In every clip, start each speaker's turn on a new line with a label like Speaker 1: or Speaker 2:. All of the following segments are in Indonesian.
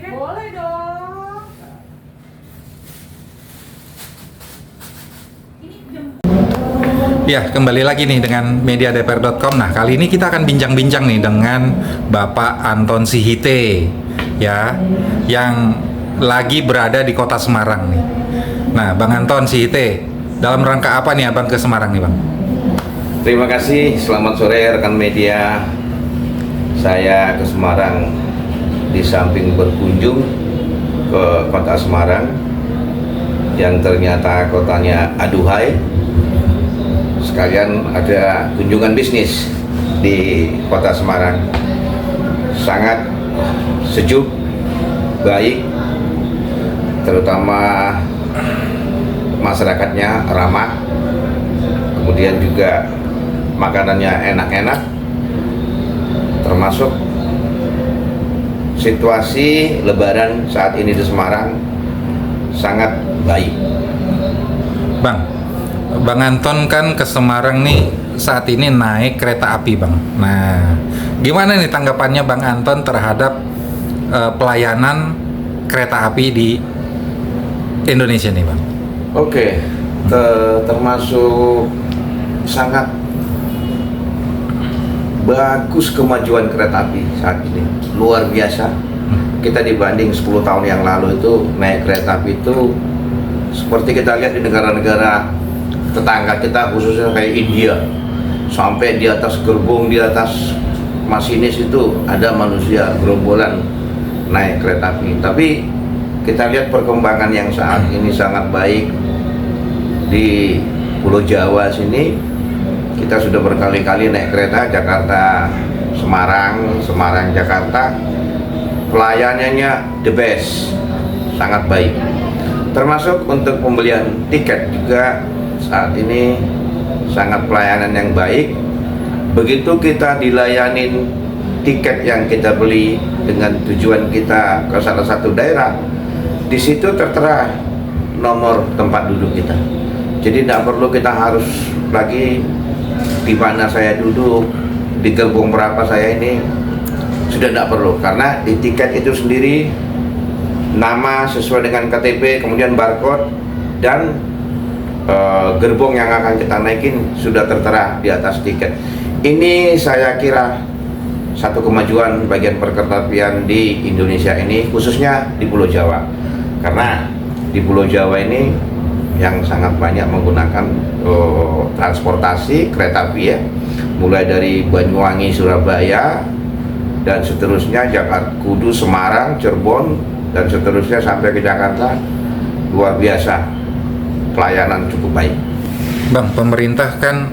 Speaker 1: kan?
Speaker 2: Boleh dong.
Speaker 1: Ini jam
Speaker 3: Ya, kembali lagi nih dengan mediadpr.com. Nah, kali ini kita akan bincang-bincang nih dengan Bapak Anton Sihite, ya, yang lagi berada di kota Semarang nih. Nah, Bang Anton Sihite, dalam rangka apa nih Abang ke Semarang nih, Bang?
Speaker 4: Terima kasih, selamat sore rekan media. Saya ke Semarang di samping berkunjung ke kota Semarang yang ternyata kotanya aduhai. Sekalian ada kunjungan bisnis di kota Semarang. Sangat sejuk, baik, terutama masyarakatnya ramah, kemudian juga makanannya enak-enak, termasuk situasi lebaran saat ini di Semarang sangat baik.
Speaker 3: Bang Anton kan ke Semarang nih saat ini naik kereta api, Bang. Nah, gimana nih tanggapannya Bang Anton terhadap pelayanan kereta api di Indonesia nih, Bang?
Speaker 4: Oke, termasuk sangat bagus kemajuan kereta api saat ini, luar biasa. Kita dibanding 10 tahun yang lalu itu naik kereta api itu seperti kita lihat di negara-negara tetangga kita, khususnya kayak India, sampai di atas gerbong, di atas masinis itu ada manusia gerombolan naik kereta api. Tapi kita lihat perkembangan yang saat ini sangat baik di Pulau Jawa sini. Kita sudah berkali-kali naik kereta Jakarta Semarang, Semarang Jakarta. Pelayanannya the best, sangat baik. Termasuk untuk pembelian tiket juga saat ini sangat pelayanan yang baik. Begitu kita dilayanin tiket yang kita beli dengan tujuan kita ke salah satu daerah, di situ tertera nomor tempat duduk kita. Jadi tidak perlu kita harus lagi di mana saya duduk, di gerbong berapa saya ini, sudah tidak perlu, karena di tiket itu sendiri nama sesuai dengan KTP, kemudian barcode, dan gerbong yang akan kita naikin sudah tertera di atas tiket. Ini saya kira satu kemajuan bagian perkeretaapian di Indonesia ini, khususnya di Pulau Jawa, karena di Pulau Jawa ini yang sangat banyak menggunakan transportasi kereta api, ya, mulai dari Banyuwangi, Surabaya, dan seterusnya, Jakarta, Kudus, Semarang, Cirebon, dan seterusnya sampai ke Jakarta. Luar biasa, pelayanan cukup baik.
Speaker 3: Bang, pemerintah kan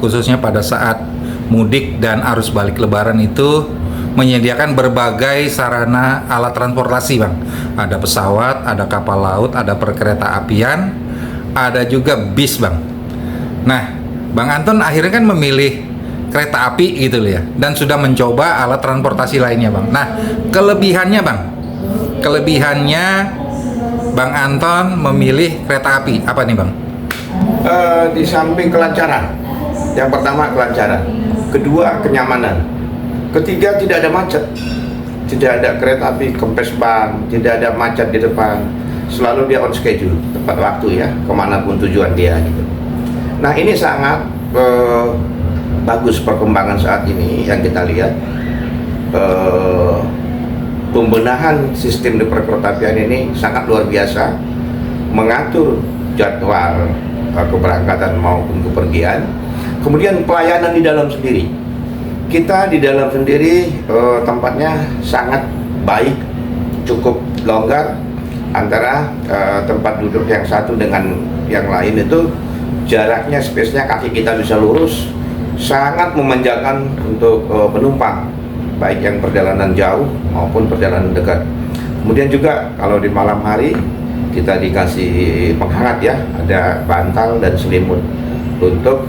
Speaker 3: khususnya pada saat mudik dan arus balik lebaran itu menyediakan berbagai sarana alat transportasi, Bang. Ada pesawat, ada kapal laut, ada perkereta apian, ada juga bis, Bang. Nah, Bang Anton akhirnya kan memilih kereta api gitu loh ya, dan sudah mencoba alat transportasi lainnya, Bang. Nah, kelebihannya, Bang, Bang Anton memilih kereta api apa nih, Bang?
Speaker 4: Di samping kelancaran, yang pertama kelancaran, kedua kenyamanan, ketiga tidak ada macet, tidak ada kereta api kempes ban, tidak ada macet di depan, selalu dia on schedule, tepat waktu, ya, kemanapun tujuan dia gitu. Nah, ini sangat bagus perkembangan saat ini yang kita lihat. Pembenahan sistem di perkeretaapian ini sangat luar biasa, mengatur jadwal keberangkatan maupun kepergian. Kemudian pelayanan di dalam sendiri, kita di dalam sendiri tempatnya sangat baik, cukup longgar. Antara tempat duduk yang satu dengan yang lain itu jaraknya, space-nya, kaki kita bisa lurus, sangat memanjakan untuk penumpang, baik yang perjalanan jauh maupun perjalanan dekat. Kemudian juga kalau di malam hari kita dikasih penghangat, ya, ada bantal dan selimut untuk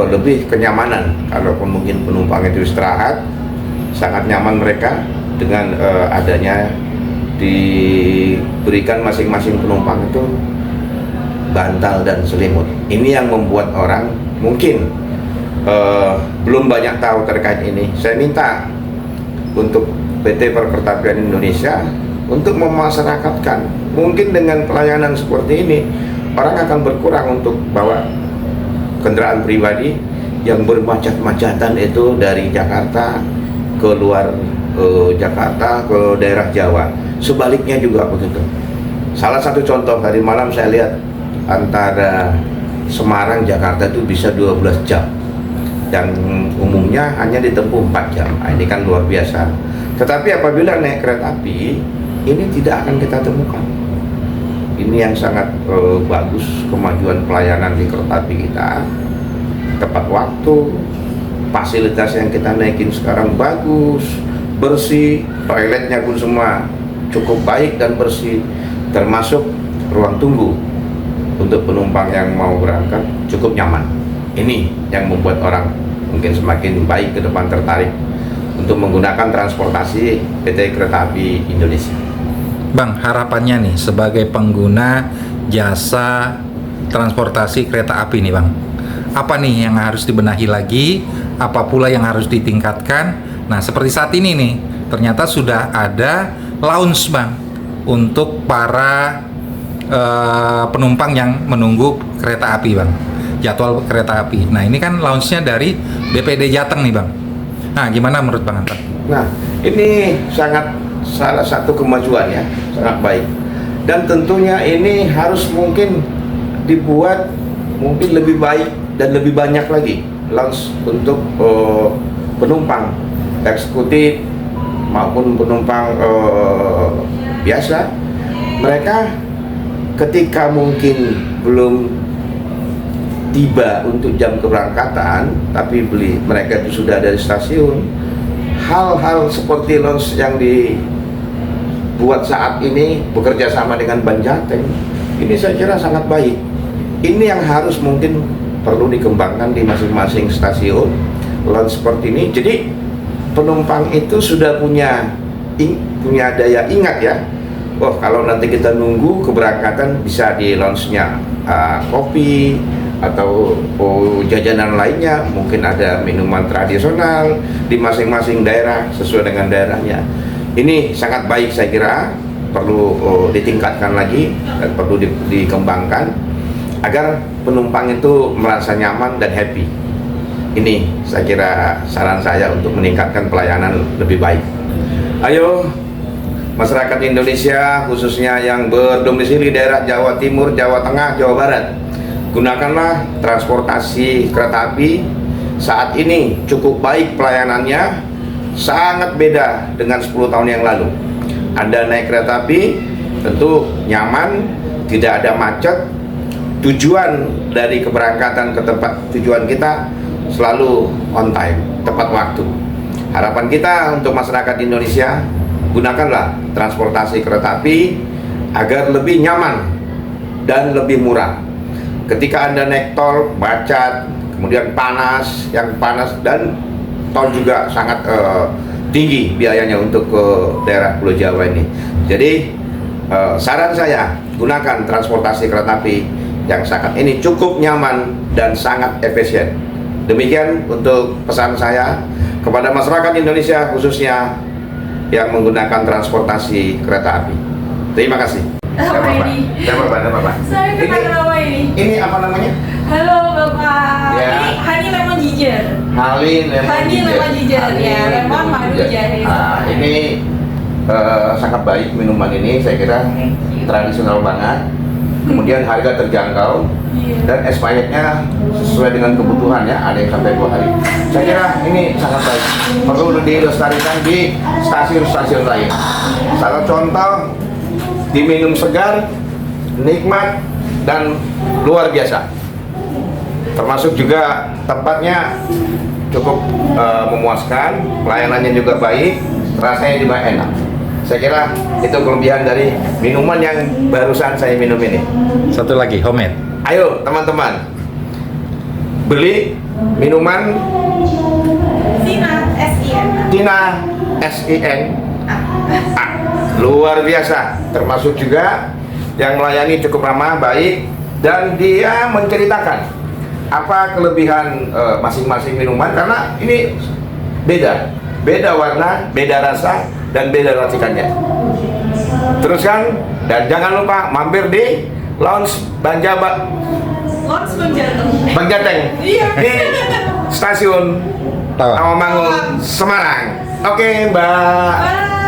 Speaker 4: lebih kenyamanan. Kalaupun mungkin penumpang itu istirahat, sangat nyaman mereka dengan adanya diberikan masing-masing penumpang itu bantal dan selimut. Ini yang membuat orang mungkin belum banyak tahu terkait ini. Saya minta untuk PT Perkeretaapian Indonesia untuk memasyarakatkan. Mungkin dengan pelayanan seperti ini orang akan berkurang untuk bawa kendaraan pribadi yang bermacet-macetan itu dari Jakarta ke luar Jakarta ke daerah Jawa. Sebaliknya juga begitu. Salah satu contoh tadi malam saya lihat antara Semarang Jakarta itu bisa 12 jam. Yang umumnya hanya ditempuh 4 jam. Nah, ini kan luar biasa. Tetapi apabila naik kereta api, ini tidak akan kita temukan. Ini yang sangat bagus kemajuan pelayanan di kereta api kita. Tepat waktu, fasilitas yang kita naikin sekarang bagus, bersih, toiletnya pun semua cukup baik dan bersih, termasuk ruang tunggu untuk penumpang yang mau berangkat cukup nyaman. Ini yang membuat orang mungkin semakin baik ke depan tertarik untuk menggunakan transportasi PT Kereta Api Indonesia.
Speaker 3: Bang, harapannya nih sebagai pengguna jasa transportasi kereta api nih Bang, apa nih yang harus dibenahi lagi, apa pula yang harus ditingkatkan? Nah, seperti saat ini nih, ternyata sudah ada lounge Bang untuk para penumpang yang menunggu kereta api Bang, jadwal kereta api. Nah, ini kan lounge-nya dari BPD Jateng nih Bang. Nah, gimana menurut Bang Anton?
Speaker 4: Nah, ini sangat salah satu kemajuan ya, sangat baik. Dan tentunya ini harus mungkin dibuat mungkin lebih baik dan lebih banyak lagi lounge untuk penumpang eksekutif maupun penumpang biasa. Mereka ketika mungkin belum tiba untuk jam keberangkatan, tapi mereka itu sudah dari stasiun. Hal-hal seperti lounge yang dibuat saat ini bekerja sama dengan Banjateng, ini saya kira sangat baik. Ini yang harus mungkin perlu dikembangkan di masing-masing stasiun lounge seperti ini. Jadi penumpang itu sudah punya daya ingat ya. Oh, kalau nanti kita nunggu keberangkatan bisa di lounge-nya kopi atau jajanan lainnya, mungkin ada minuman tradisional di masing-masing daerah sesuai dengan daerahnya. Ini sangat baik, saya kira perlu ditingkatkan lagi dan perlu dikembangkan agar penumpang itu merasa nyaman dan happy. Ini saya kira saran saya untuk meningkatkan pelayanan lebih baik. Ayo masyarakat Indonesia khususnya yang berdomisili daerah Jawa Timur, Jawa Tengah, Jawa Barat, gunakanlah transportasi kereta api. Saat ini cukup baik pelayanannya, sangat beda dengan 10 tahun yang lalu. Anda naik kereta api tentu nyaman, tidak ada macet. Tujuan dari keberangkatan ke tempat tujuan kita selalu on time, tepat waktu. Harapan kita untuk masyarakat Indonesia, gunakanlah transportasi kereta api agar lebih nyaman dan lebih murah. Ketika Anda naik tol, macet, kemudian panas, dan tol juga sangat tinggi biayanya untuk ke daerah Pulau Jawa ini. Jadi saran saya, gunakan transportasi kereta api yang saat ini cukup nyaman dan sangat efisien. Demikian untuk pesan saya kepada masyarakat Indonesia khususnya yang menggunakan transportasi kereta api. Terima kasih.
Speaker 1: Apa ini?
Speaker 4: Apa?
Speaker 1: Saya kenal nama ini.
Speaker 4: Ini apa namanya?
Speaker 1: Halo Bapak.
Speaker 4: Ya.
Speaker 1: Ini honey lemon ginger.
Speaker 4: Honey
Speaker 1: lemon ginger ya, lemon madu jahe.
Speaker 4: Nah, ini sangat baik minuman ini, saya kira tradisional banget. Kemudian harga terjangkau dan expirednya sesuai dengan kebutuhan ya, ada yang sampai 2 hari. Saya kira ini sangat baik, perlu dilestarikan di stasiun-stasiun lain. Salah contoh, diminum segar, nikmat dan luar biasa. Termasuk juga tempatnya cukup memuaskan, pelayanannya juga baik, rasanya juga enak. Saya kira itu kelebihan dari minuman yang barusan saya minum ini.
Speaker 3: Satu lagi, homemade.
Speaker 4: Ayo teman-teman, beli minuman Tina SIN. Luar biasa, termasuk juga yang melayani cukup ramah, baik, dan dia menceritakan apa kelebihan masing-masing minuman, karena ini beda warna, beda rasa, dan beda racikannya. Teruskan dan jangan lupa mampir di Lounge
Speaker 1: Lounge
Speaker 4: Bangjateng
Speaker 1: Iya.
Speaker 4: di stasiun
Speaker 3: Tawa.
Speaker 4: Tawamangun Semarang. Oke, Mbak.
Speaker 1: Bye.